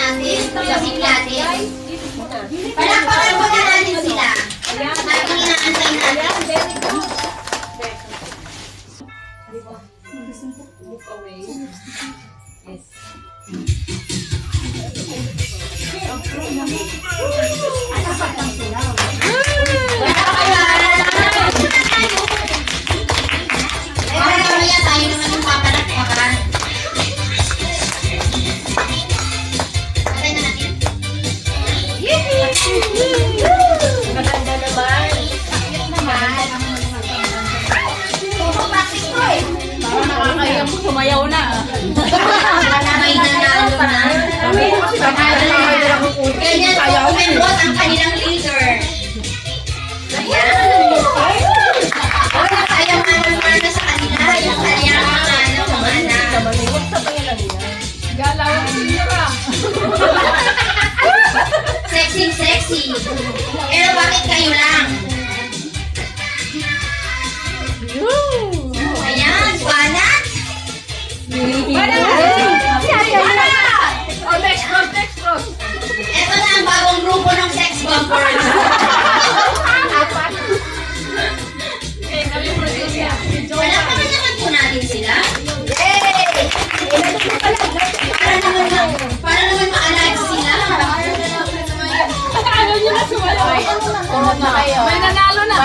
natin, music natin. Palakpakan muna natin sila. Habang inaantay natin. Mamaya tayo naman yung papalakpakan. Patay na natin. Maganda naman. Practice ko eh. Parang nakakayang sumayaw na. May nanalo na. Ganyan po kumembot ang kanilang leader. Ayan. Wala kayang manumar na sa kanila. Yung kanyang mga anak. Huwag sa pangalan niya. Galaw niya ka. Sexy. Pero bakit kayo lang? Ayan, banat. Oh, next cross. Ito na ang bagong grupo ng sex bumpers. Okay, kami producer. Wala pa naman po natin sila. Para naman ma-alive sila. Ano nyo na sumayaw? May nanalo na.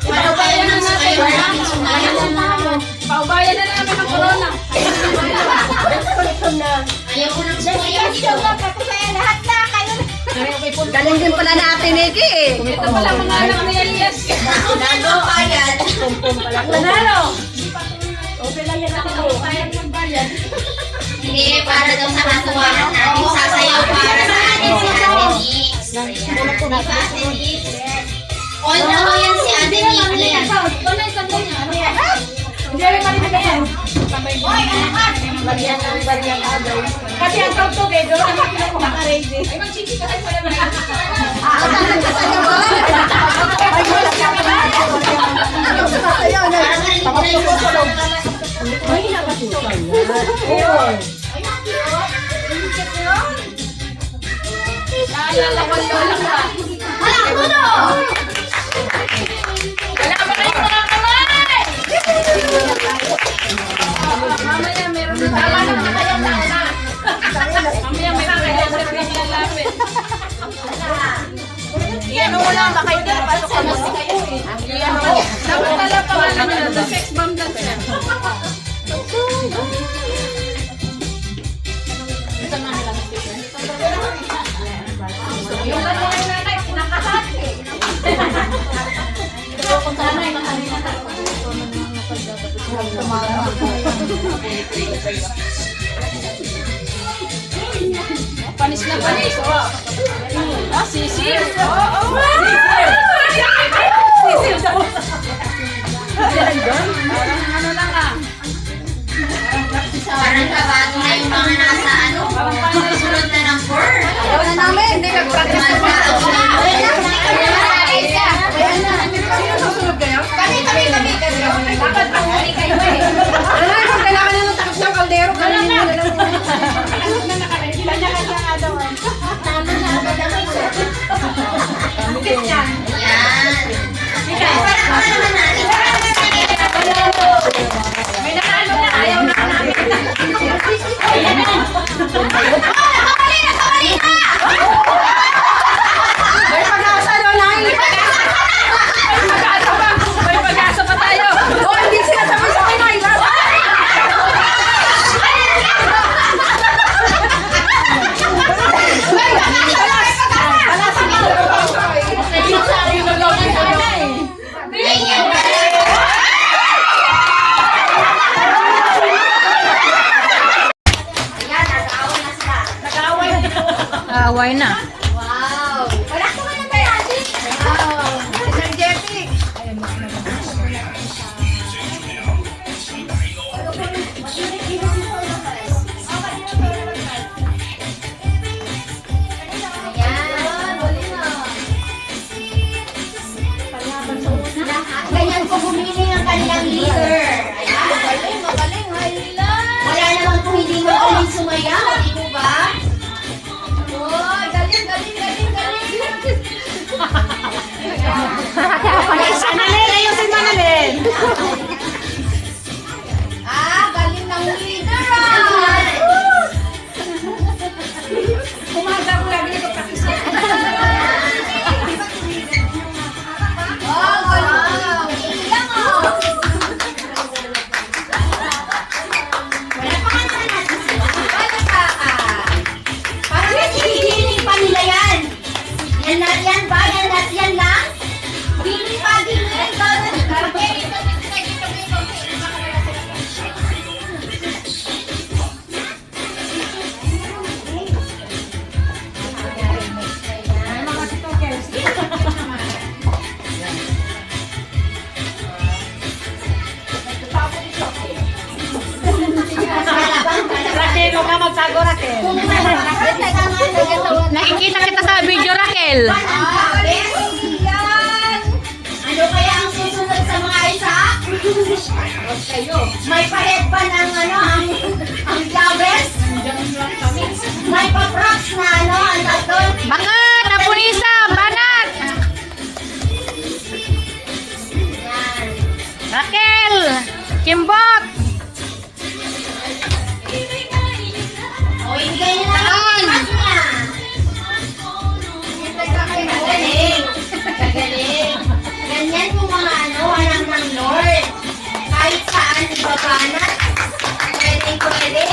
Para kayo nang sumayaw lang. Paubayan na namin ang corona. Ayaw ko nang sumayaw dito. Galing din pala natin, Eki eh. Ito pala mga anak ni Elias. Ako na ang bayad. Nanalo. Hindi, para daw sa katuwaan natin. Sasayaw para sa atin si Ate Nix. Diba, Ate Nix? On na ko yan si Ate Nix. Hindi rin kami na yan. Kasi ang tawtog eh, doon ang pinaka-ready. Ay, mag-chichi ka kayo pala Lalakon-lalak ka. Wala ba kayo mga kamay? Mamaya meron na. Tama naman kayo na. Mamaya may kakayo sa pinalalapit. Iyan mo lang, baka hindi napasok ka mo. Iyan mo. Dapat pala pangalan nila, the sex bomb dance yan. Yung ano yung nanay, kinakahat eh. Kung sana ay mahalina ka. Panis na panis. Ah, sisir. Oo. Sisir daw. Parang ano lang ah. Parang kabago na yung mga nasa ano. Sunod na ng court. Ayaw na namin. Hindi nag-practice na pa. Sino susunod kayo? Kami. Dapat panghuli kayo eh. Ano na kung kailangan nyo ng takip ng kaldero, gawin nyo na lang. Ano na nakalagay? Kanya-kanya nga daw. Tama na agad ang court. Bakit yan? Yan. Parang ka naman natin. May nanalo na. Ayaw na namin. Nakabali na! May pag-asa doon lang. May pag-asa pa tayo. Oh, hindi sila sabay sa Pinoy. Ayan. Away na. Wow! Wala ko nga naman natin. Wow. Energetic. Ganyan po bumili ng kanilang leader. Ayan. Magaling. Wala naman po hindi magaling sumayaw. Di po ba? Galing ng leader ah! Kumaga mo lagi nito practice niya. Yan lang? Dili pa, dili. Mga TikTokers. Raquel, huwag ka magsago, Raquel. Nakikita kita sa video, Raquel. Ano kaya ang susunod sa mga isa? May pared ba ng ang jabes? May pa-props na ang tattoo? Bangat! Napunisa! Banat! Yan. Raquel! Kimbot! O, ibigay niyo na ang pass niya. Gagaling. Gagaling. Ganyan yung mga anak ng Lord. Kahit saan ibabanat. Pwede.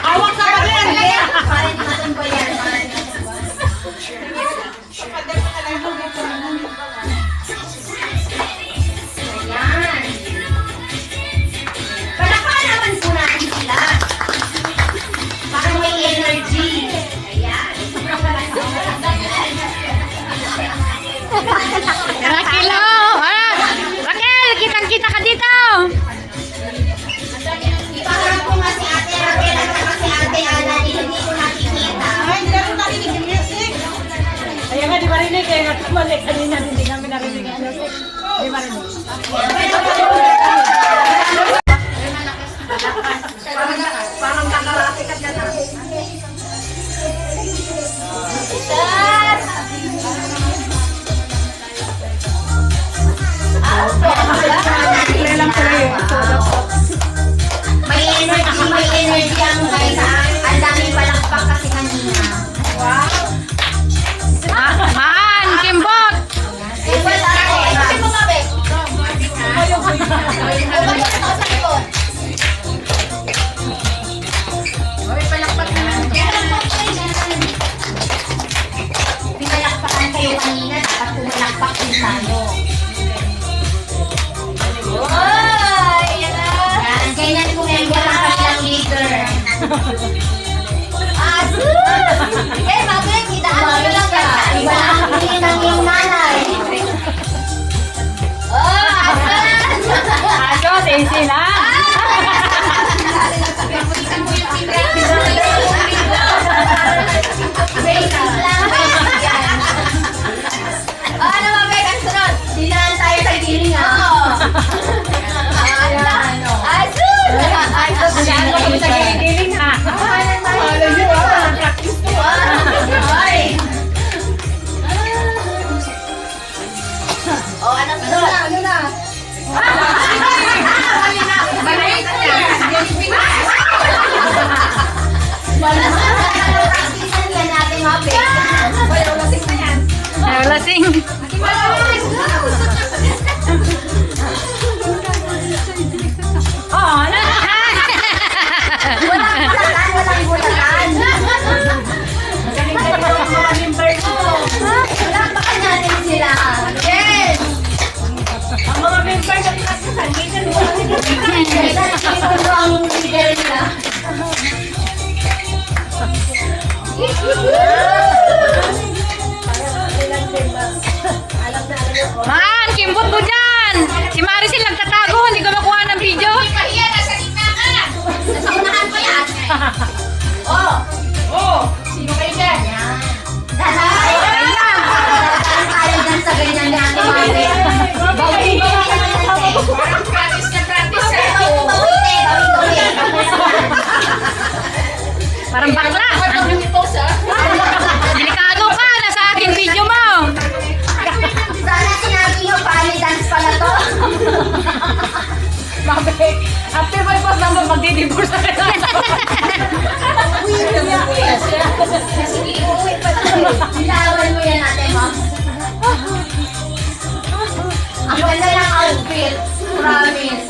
Awak sa bayan. Para di matambayan. Ayan. Palakpakan naman po natin sila. Para may energy. Ayan. Raquel, oh! Raquel! Kitang-kita ka dito! Ipaharap ko nga si Ate Raquel at saka si Ate Ana. Hindi ko nakikita. Ay, hindi namin narinig yung music. Ayan nga, di marinig eh. Mali, kanina hindi namin narinig yung music. Di marinig. Parang kakarakikat ka na. Lang pala yun. May energy ang guys. Ang daming palakpak kasi kanina. Maan! Kimbot! Eh, wala ko. Kasi mga be. May palakpak naman. Pinalakpakan kayo kanina, dapat pumalakpak din tayo. Oy! Yan, ganyan kung member ang kanilang leader. Eh, bakit? Kitaan mo lang ka. Walang huli ng iyong nanay. Oh, asan? Asos, easy lang! Wait lang. Yan. Oh, ano ba, Bek? Ang sunod? Dinaan tayo sa giling, ha? Ayan. Asun! Kami sa giling-giling ha. Alam nyo ah, practice po ah. Ay! Oh, ano sunod? Ano na? Balay ka na. Practicean yan natin, ha, Bek? Ayaw lasing na yan. Ayaw lasing. Oo, ano? Walang bulakan. Galing-galing ang mga member ko. Palakpakan natin sila. Yes! Ang mga member na pinagsasan, minsan mo lang Ito ang leader nila. ilang member. All fit. Promise.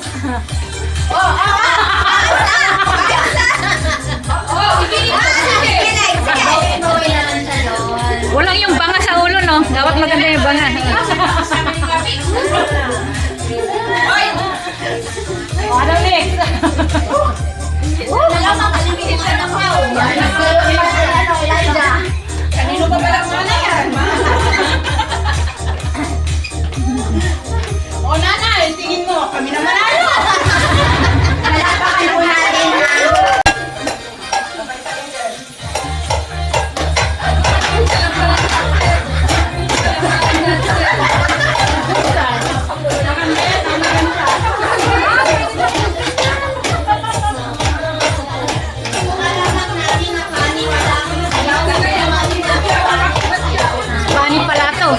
Oh, sige. Gawin naman siya doon. Walang yung banga sa ulo, no? Dapat maganda yung banga. Ano next? Nalaman kalimit yung anak ko. Kanino ba palang mana yan? O nanay, tingin mo, kami na manalo. Palapakan po natin na. Paano pala to?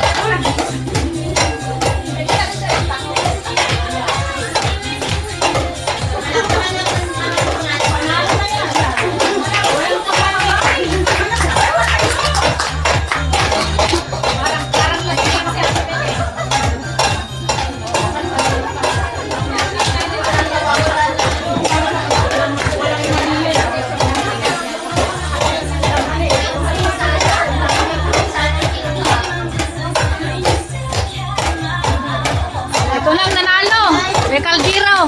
Ito lang nanalo. May kaldero.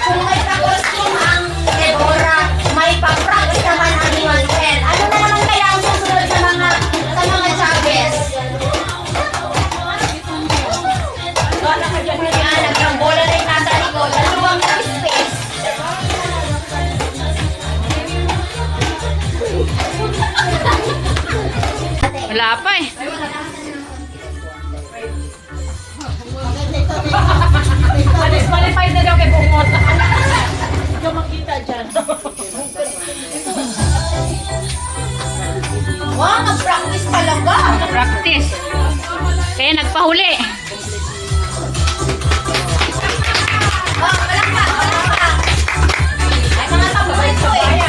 Kung may pa-costume ang Deborah, may pa-practice naman ang Joel. Ano na naman kaya ang susunod sa mga Chavez? Yan, nagkambola na yung nasa likod. Dalawang space. Wala pa eh. Disqualified na daw kay Bungot. Yung makita dyan. Wow, nag-practice talaga. Practice. Kaya nagpahuli. Oh, palakpak, palakpak. Ay, mga tamburin ko eh.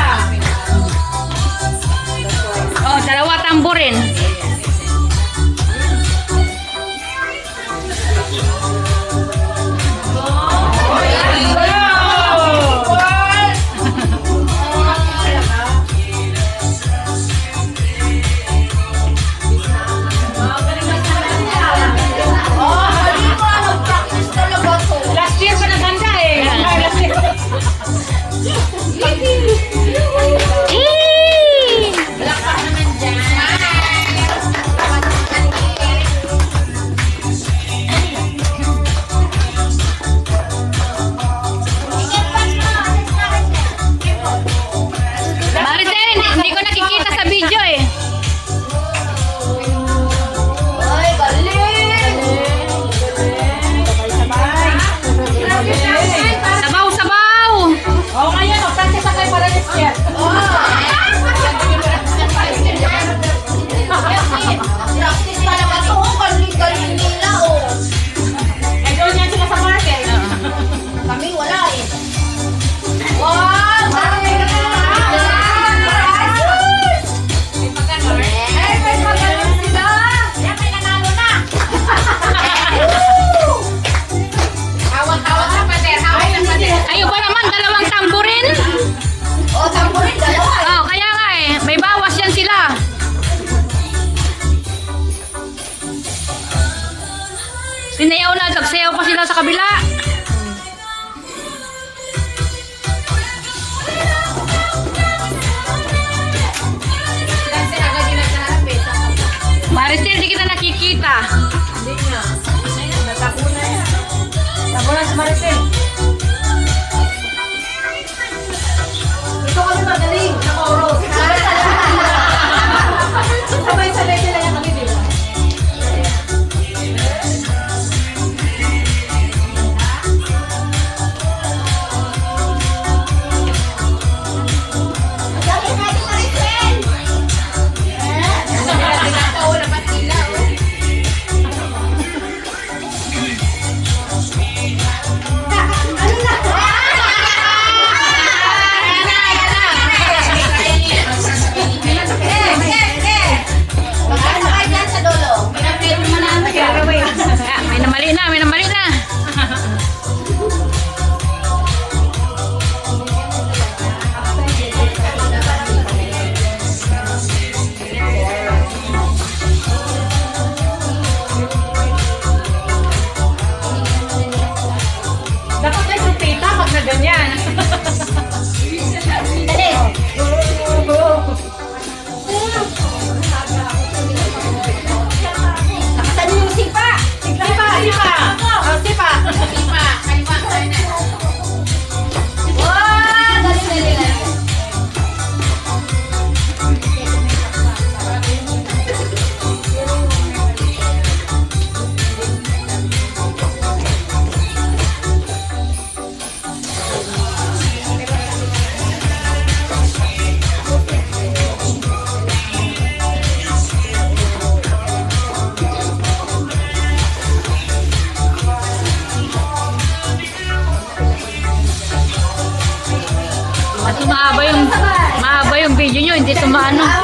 Oh, dalawa tamburin. Oh, hindi ko nag-practice talaga to. Last year pa naganda eh. Last year. Palakpak naman dyan. Maricel, hindi ko nakikita sa video eh. Ay, galing! Sabaw, sabaw. Oo, ngayon, practice na kayo para next year. Practice talaga to. Galing nila, oh. Eh, doon yan sila sa market. Kami wala eh. Wow! Galing! Eh, may magaling sila! Yan, may nanalo na! Hawak-hawak na pader. Hawak na pader. Ayun ba naman, dalawang tamburin? O, tamburin, dalawa. Oh, kaya nga eh. May bawas yan sila. Sinayaw na, nagsayaw pa sila sa kabila. Maricel, di kita nakikita. Tabunan sa Maricel. Ito kami magaling. Naka-oros. Sabay-sabay sila yung kami, di ba? maano.